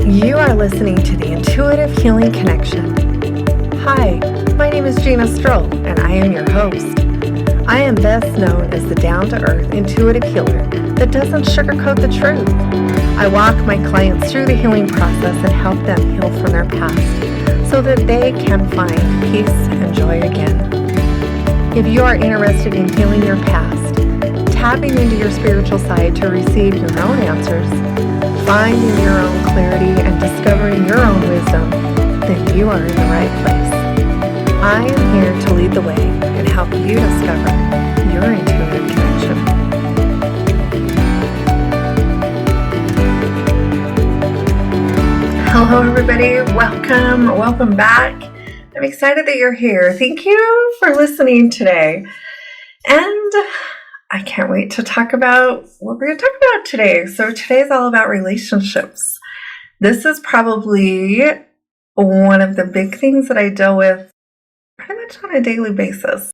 You are listening to the Intuitive Healing Connection. Hi, my name is Gina Stroll, and I am your host. I am best known as the down-to-earth intuitive healer that doesn't sugarcoat the truth. I walk my clients through the healing process and help them heal from their past so that they can find peace and joy again. If you are interested in healing your past, tapping into your spiritual side to receive your own answers, finding your own clarity, and discovering your own wisdom, then you are in the right place. I am here to lead the way and help you discover your intuitive connection. Hello everybody, welcome back. I'm excited that you're here. Thank you for listening today. And I can't wait to talk about what we're going to talk about today. So today's all about relationships. This is probably one of the big things that I deal with pretty much on a daily basis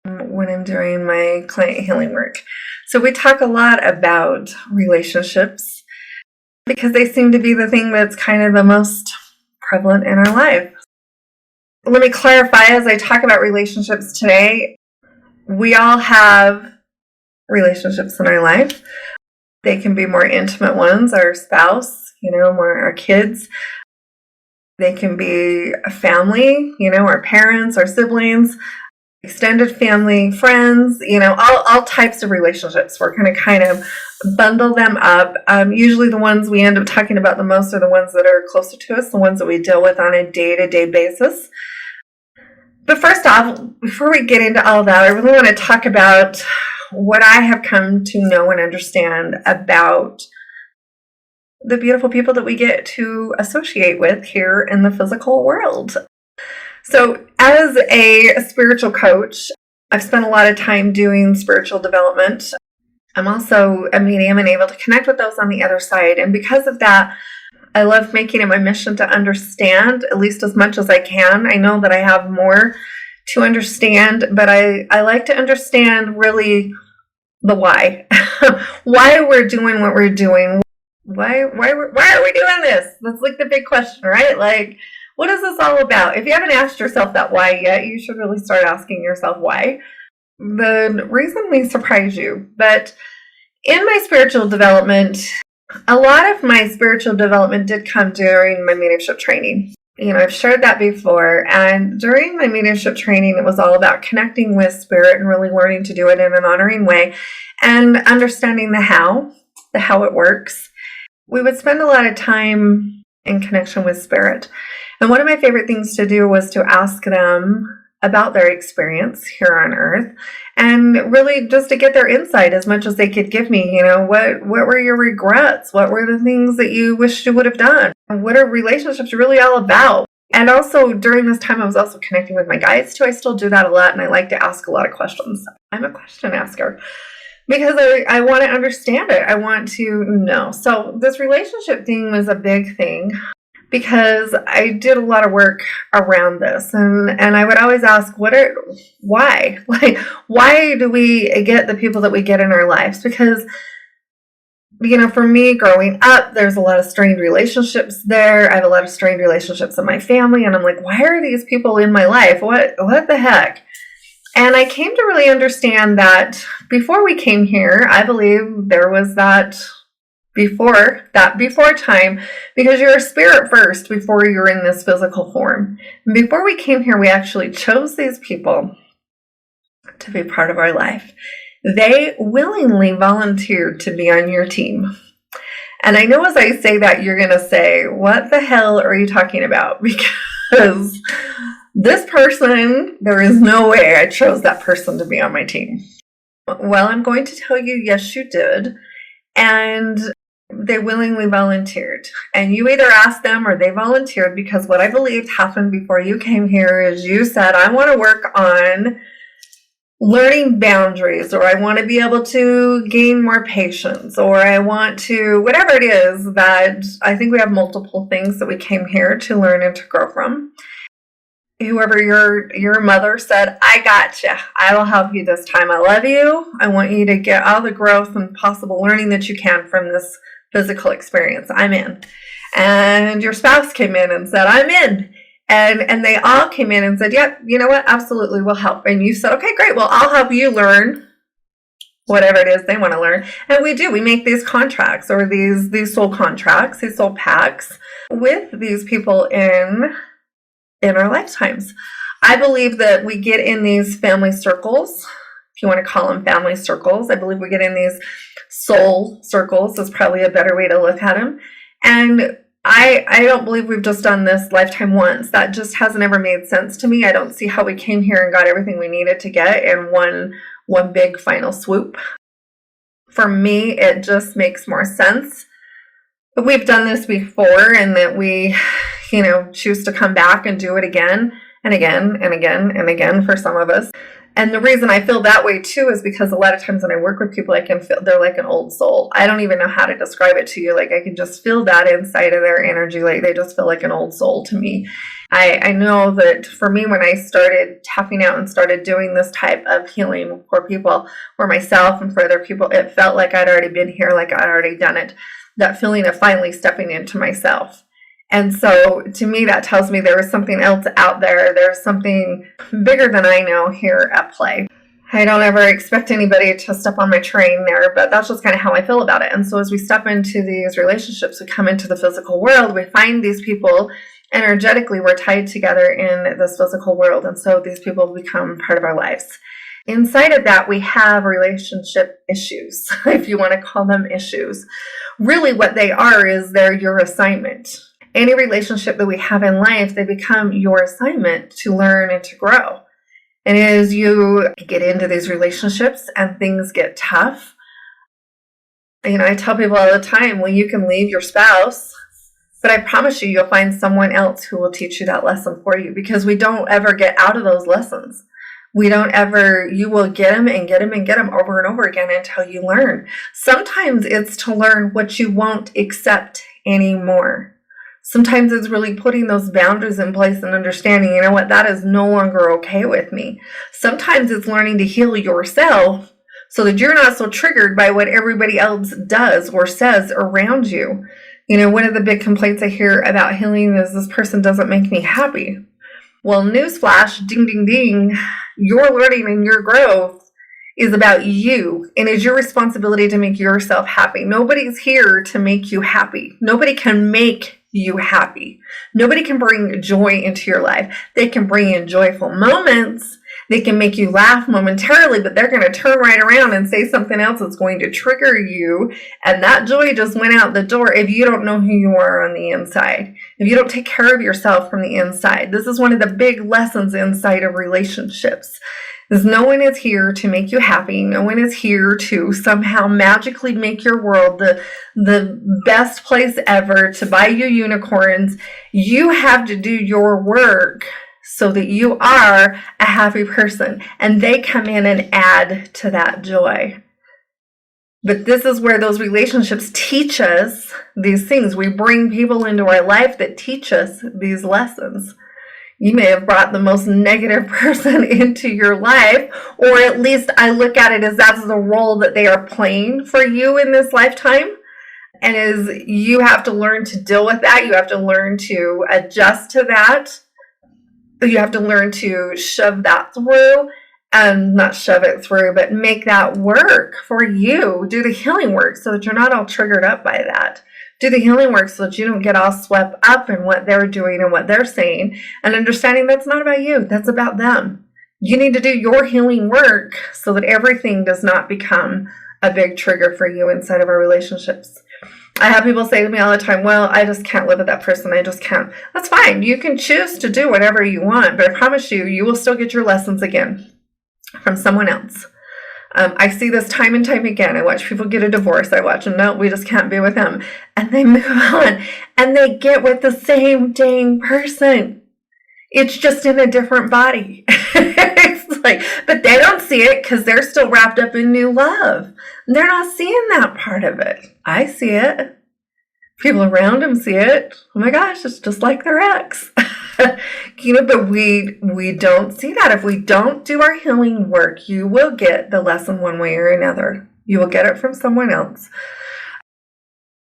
when I'm doing my client healing work. So we talk a lot about relationships because they seem to be the thing that's kind of the most prevalent in our life. Let me clarify as I talk about relationships today. We all have relationships in our life. They can be more intimate ones, our spouse, more our kids. They can be a family, our parents, our siblings, extended family, friends, all types of relationships. We're going to kind of bundle them up. Usually the ones we end up talking about the most are the ones that are closer to us, the ones that we deal with on a day-to-day basis. But first off, before we get into all that, I really want to talk about what I have come to know and understand about the beautiful people that we get to associate with here in the physical world. So as a spiritual coach, I've spent a lot of time doing spiritual development. I'm also a medium and able to connect with those on the other side. And because of that, I love making it my mission to understand at least as much as I can. I know that I have more to understand, but I like to understand really the why. Why we're doing what we're doing. Why are we doing this? That's like the big question, right? Like, what is this all about? If you haven't asked yourself that why yet, you should really start asking yourself why. The reason may surprise you, but in my spiritual development, a lot of my spiritual development did come during my mediumship training. I've shared that before. And during my mediumship training, it was all about connecting with spirit and really learning to do it in an honoring way and understanding the how it works. We would spend a lot of time in connection with spirit. And one of my favorite things to do was to ask them about their experience here on earth and really just to get their insight as much as they could give me. What were your regrets? What were the things that you wished you would have done? What are relationships really all about? And also during this time, I was also connecting with my guides too. I still do that a lot, and I like to ask a lot of questions. I'm a question asker because I want to understand it. I want to know. So this relationship thing was a big thing, because I did a lot of work around this, and I would always ask, why? Like, why do we get the people that we get in our lives? Because, for me growing up, there's a lot of strained relationships there. I have a lot of strained relationships in my family, and I'm like, why are these people in my life? What the heck? And I came to really understand that before we came here, I believe there was that before time, because you're a spirit first before you're in this physical form. And before we came here, we actually chose these people to be part of our life. They willingly volunteered to be on your team. And I know as I say that, you're going to say, what the hell are you talking about? Because this person, there is no way I chose that person to be on my team. Well, I'm going to tell you, yes, you did. And they willingly volunteered. And you either asked them or they volunteered, because what I believed happened before you came here is you said, I want to work on learning boundaries, or I want to be able to gain more patience, or I want to, whatever it is that I think we have multiple things that we came here to learn and to grow from. whoever your mother said, I got you. I will help you this time. I love you. I want you to get all the growth and possible learning that you can from this physical experience. I'm in. And your spouse came in and said, I'm in. And they all came in and said, yep, you know what? Absolutely, we'll help. And you said, okay, great. Well, I'll help you learn whatever it is they want to learn. And we do. We make these contracts, or these soul contracts, these soul pacts with these people in our lifetimes. I believe that we get in these family circles, if you want to call them family circles. I believe we get in these soul circles is probably a better way to look at them. And I don't believe we've just done this lifetime once. That just hasn't ever made sense to me. I don't see how we came here and got everything we needed to get in one big final swoop. For me, it just makes more sense. But we've done this before, and that we, choose to come back and do it again and again and again and again for some of us. And the reason I feel that way too is because a lot of times when I work with people, I can feel they're like an old soul. I don't even know how to describe it to you. Like, I can just feel that inside of their energy. Like, they just feel like an old soul to me. I know that for me, when I started tapping out and started doing this type of healing for people, for myself and for other people, it felt like I'd already been here, like I'd already done it. That feeling of finally stepping into myself. And so to me, that tells me there is something else out there. There's something bigger than I know here at play. I don't ever expect anybody to step on my train there, but that's just kind of how I feel about it. And so as we step into these relationships, we come into the physical world, we find these people energetically, we're tied together in this physical world. And so these people become part of our lives. Inside of that, we have relationship issues, if you want to call them issues. Really what they are is they're your assignment. Any relationship that we have in life, they become your assignment to learn and to grow. And as you get into these relationships and things get tough, I tell people all the time, well, you can leave your spouse, but I promise you, you'll find someone else who will teach you that lesson for you, because we don't ever get out of those lessons. You will get them and get them and get them over and over again until you learn. Sometimes it's to learn what you won't accept anymore. Sometimes it's really putting those boundaries in place and understanding, you know what, that is no longer okay with me. Sometimes it's learning to heal yourself so that you're not so triggered by what everybody else does or says around you. One of the big complaints I hear about healing is this person doesn't make me happy. Well, newsflash, ding, ding, ding, your learning and your growth is about you, and it's your responsibility to make yourself happy. Nobody's here to make you happy. Nobody can make you happy. Nobody can bring joy into your life. They can bring in joyful moments. They can make you laugh momentarily, but they're going to turn right around and say something else that's going to trigger you. And that joy just went out the door if you don't know who you are on the inside. If you don't take care of yourself from the inside. This is one of the big lessons inside of relationships. Is no one is here to make you happy. No one is here to somehow magically make your world the best place ever, to buy you unicorns. You have to do your work so that you are a happy person, and they come in and add to that joy. But this is where those relationships teach us these things. We bring people into our life that teach us these lessons. You may have brought the most negative person into your life, or at least I look at it as that's the role that they are playing for you in this lifetime. And as you have to learn to deal with that, you have to learn to adjust to that. You have to learn to shove that through, and not shove it through, but make that work for you. Do the healing work so that you're not all triggered up by that. Do the healing work so that you don't get all swept up in what they're doing and what they're saying, and understanding that's not about you, that's about them. You need to do your healing work so that everything does not become a big trigger for you inside of our relationships. I have people say to me all the time, well, I just can't live with that person. I just can't. That's fine. You can choose to do whatever you want, but I promise you, you will still get your lessons again from someone else. I see this time and time again. I watch people get a divorce. I watch them, no, we just can't be with them. And they move on, and they get with the same dang person. It's just in a different body. It's like, but they don't see it because they're still wrapped up in new love. They're not seeing that part of it. I see it. People around them see it. Oh my gosh, it's just like their ex. But we don't see that. If we don't do our healing work, you will get the lesson one way or another. You will get it from someone else.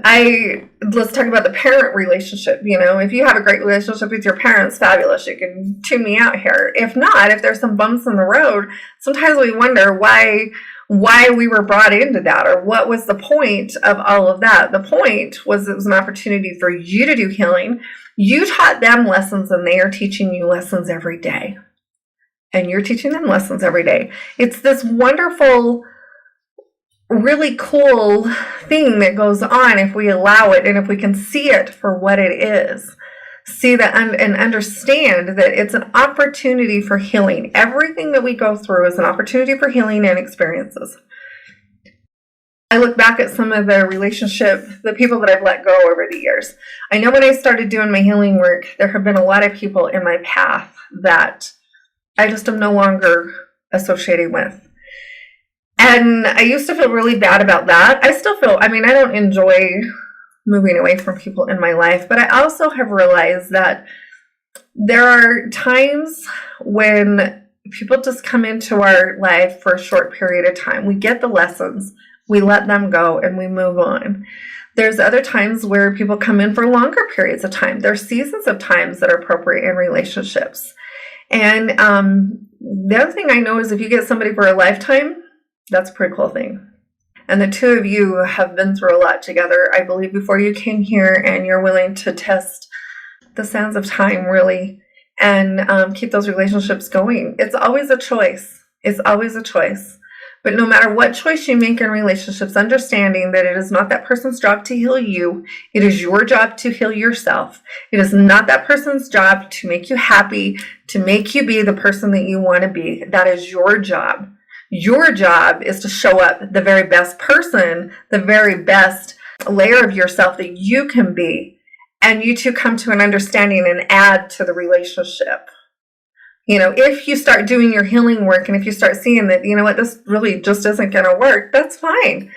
Let's talk about the parent relationship. If you have a great relationship with your parents, fabulous. You can tune me out here. If not, if there's some bumps in the road, sometimes we wonder why we were brought into that, or what was the point of all of that. The point was it was an opportunity for you to do healing. You taught them lessons, and they are teaching you lessons every day. And you're teaching them lessons every day. It's this wonderful, really cool thing that goes on if we allow it, and if we can see it for what it is. See that and understand that it's an opportunity for healing. Everything that we go through is an opportunity for healing and experiences. I look back at some of the people that I've let go over the years. I know when I started doing my healing work, there have been a lot of people in my path that I just am no longer associating with. And I used to feel really bad about that. I still feel, I don't enjoy moving away from people in my life, but I also have realized that there are times when people just come into our life for a short period of time. We get the lessons, we let them go, and we move on. There's other times where people come in for longer periods of time. There's seasons of times that are appropriate in relationships. And the other thing I know is if you get somebody for a lifetime, that's a pretty cool thing. And the two of you have been through a lot together, I believe, before you came here, and you're willing to test the sands of time, really, and keep those relationships going. It's always a choice. It's always a choice. But no matter what choice you make in relationships, understanding that it is not that person's job to heal you. It is your job to heal yourself. It is not that person's job to make you happy, to make you be the person that you want to be. That is your job. Your job is to show up the very best person, the very best layer of yourself that you can be, and you two come to an understanding and add to the relationship. If you start doing your healing work, and if you start seeing that, this really just isn't going to work, that's fine.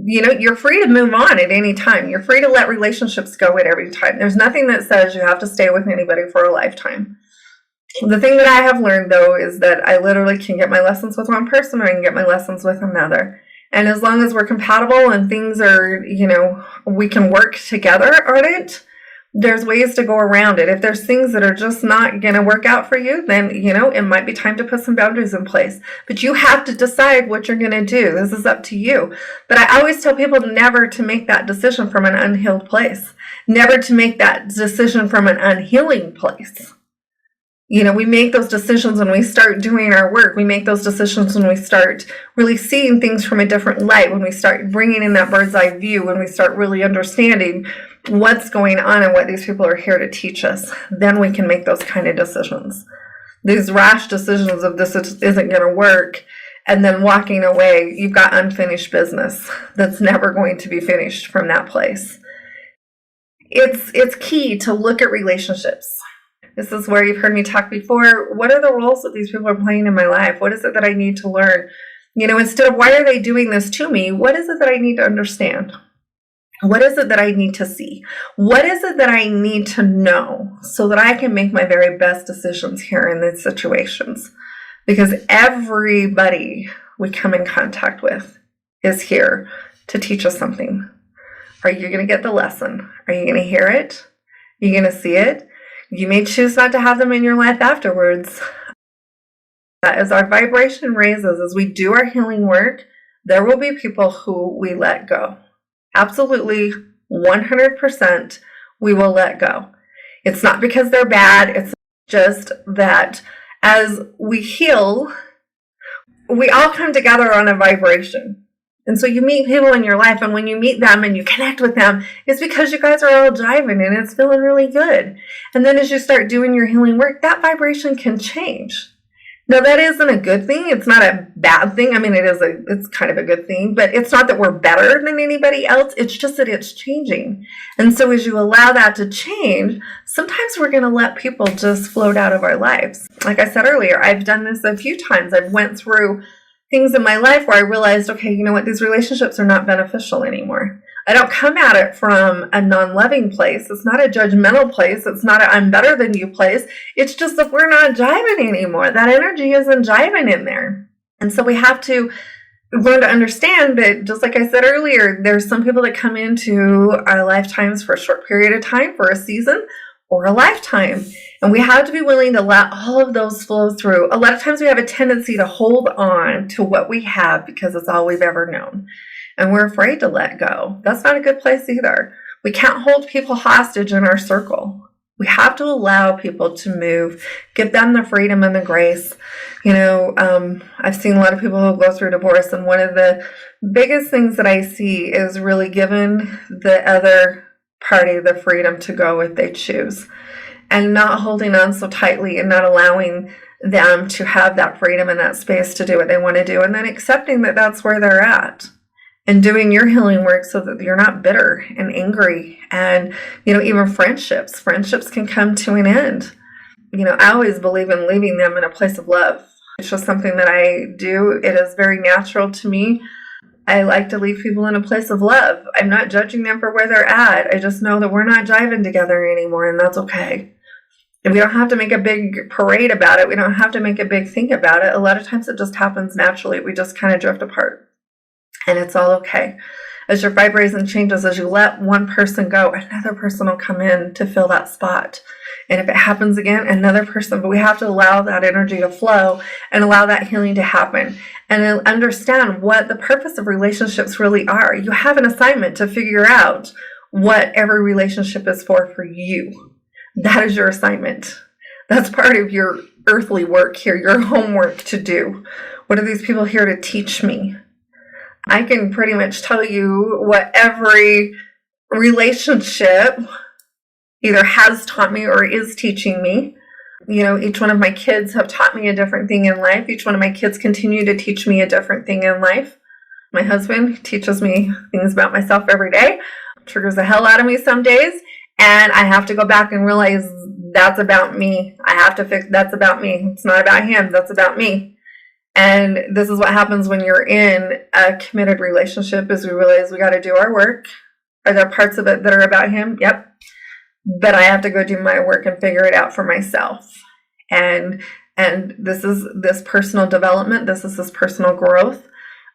You're free to move on at any time. You're free to let relationships go at every time. There's nothing that says you have to stay with anybody for a lifetime. The thing that I have learned, though, is that I literally can get my lessons with one person, or I can get my lessons with another. And as long as we're compatible and things are, we can work together on it, there's ways to go around it. If there's things that are just not going to work out for you, then, it might be time to put some boundaries in place. But you have to decide what you're going to do. This is up to you. But I always tell people never to make that decision from an unhealed place. Never to make that decision from an unhealing place. We make those decisions when we start doing our work. We make those decisions when we start really seeing things from a different light, when we start bringing in that bird's eye view, when we start really understanding what's going on and what these people are here to teach us. Then we can make those kind of decisions. These rash decisions of this isn't going to work, and then walking away, you've got unfinished business that's never going to be finished from that place. It's key to look at relationships. This is where you've heard me talk before. What are the roles that these people are playing in my life? What is it that I need to learn? Instead of why are they doing this to me, what is it that I need to understand? What is it that I need to see? What is it that I need to know so that I can make my very best decisions here in these situations? Because everybody we come in contact with is here to teach us something. Are you going to get the lesson? Are you going to hear it? Are you going to see it? You may choose not to have them in your life afterwards. As our vibration raises, as we do our healing work, there will be people who we let go. Absolutely, 100%, we will let go. It's not because they're bad. It's just that as we heal, we all come together on a vibration. And so you meet people in your life, and when you meet them and you connect with them, it's because you guys are all jiving and it's feeling really good. And then as you start doing your healing work, that vibration can change. Now, that isn't a good thing. It's not a bad thing. It's kind of a good thing, but it's not that we're better than anybody else. It's just that it's changing. And so as you allow that to change, sometimes we're going to let people just float out of our lives. Like I said earlier, I've done this a few times. I've went through things in my life where I realized, okay, you know what? These relationships are not beneficial anymore. I don't come at it from a non-loving place. It's not a judgmental place. It's not a I'm better than you place. It's just that we're not jiving anymore. That energy isn't jiving in there. And so we have to learn to understand that, just like I said earlier, there's some people that come into our lifetimes for a short period of time, for a season or a lifetime. And we have to be willing to let all of those flow through. A lot of times we have a tendency to hold on to what we have because it's all we've ever known. And we're afraid to let go. That's not a good place either. We can't hold people hostage in our circle. We have to allow people to move, give them the freedom and the grace. I've seen a lot of people who go through divorce, and one of the biggest things that I see is really giving the other party the freedom to go if they choose, and not holding on so tightly and not allowing them to have that freedom and that space to do what they want to do, and then accepting that that's where they're at. And doing your healing work so that you're not bitter and angry. And, even friendships can come to an end. I always believe in leaving them in a place of love. It's just something that I do. It is very natural to me. I like to leave people in a place of love. I'm not judging them for where they're at. I just know that we're not jiving together anymore, and that's okay. And we don't have to make a big parade about it. We don't have to make a big thing about it. A lot of times it just happens naturally. We just kind of drift apart. And it's all okay. As your vibration changes, as you let one person go, another person will come in to fill that spot. And if it happens again, another person. But we have to allow that energy to flow and allow that healing to happen. And understand what the purpose of relationships really are. You have an assignment to figure out what every relationship is for you. That is your assignment. That's part of your earthly work here, your homework to do. What are these people here to teach me? I can pretty much tell you what every relationship either has taught me or is teaching me. Each one of my kids have taught me a different thing in life. Each one of my kids continue to teach me a different thing in life. My husband teaches me things about myself every day, triggers the hell out of me some days, and I have to go back and realize that's about me. I have to fix that's about me. It's not about him. That's about me. And this is what happens when you're in a committed relationship, is we realize we got to do our work. Are there parts of it that are about him? Yep. But I have to go do my work and figure it out for myself. And this is this personal development. This is this personal growth.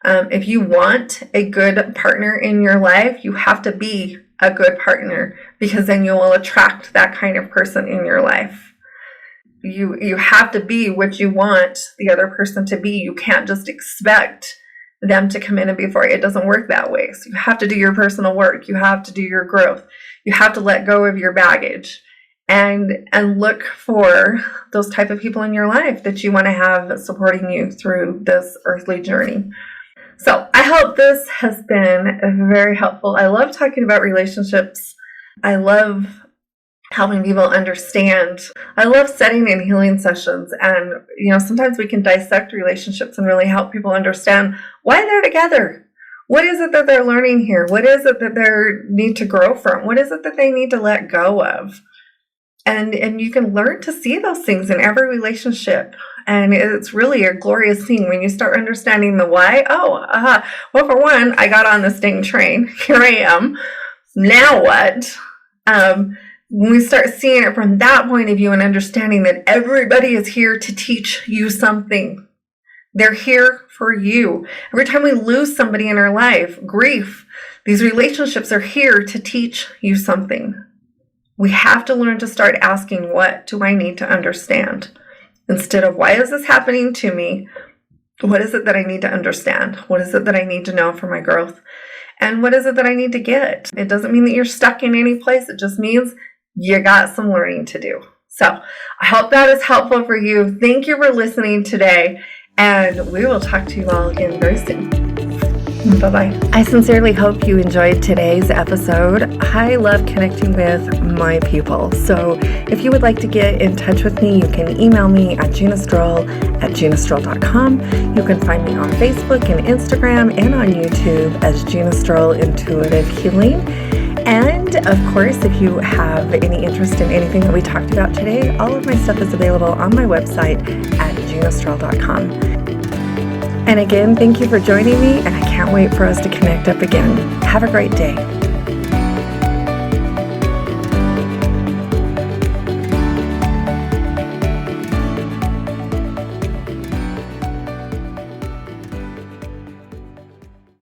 If you want a good partner in your life, you have to be a good partner, because then you will attract that kind of person in your life. You have to be what you want the other person to be. You can't just expect them to come in and be for you. It doesn't work that way. So you have to do your personal work. You have to do your growth. You have to let go of your baggage and look for those type of people in your life that you want to have supporting you through this earthly journey. So I hope this has been very helpful. I love talking about relationships. I love helping people understand. I love setting and healing sessions, and sometimes we can dissect relationships and really help people understand why they're together. What is it that they're learning here? What is it that they need to grow from? What is it that they need to let go of? And you can learn to see those things in every relationship. And it's really a glorious thing when you start understanding the why. Well, for one, I got on this dang train. Here I am. Now what? When we start seeing it from that point of view and understanding that everybody is here to teach you something. They're here for you. Every time we lose somebody in our life, grief, these relationships are here to teach you something. We have to learn to start asking, what do I need to understand? Instead of, why is this happening to me? What is it that I need to understand? What is it that I need to know for my growth? And what is it that I need to get? It doesn't mean that you're stuck in any place. It just means you got some learning to do. So I hope that is helpful for you. Thank you for listening today, and we will talk to you all again very soon. Bye-bye. I sincerely hope you enjoyed today's episode. I love connecting with my people. So if you would like to get in touch with me, you can email me at ginastroll@ginastroll.com. You can find me on Facebook and Instagram and on YouTube as Gina Stroll Intuitive Healing. And of course, if you have any interest in anything that we talked about today, all of my stuff is available on my website at ginastroll.com. And again, thank you for joining me, and I can't wait for us to connect up again. Have a great day.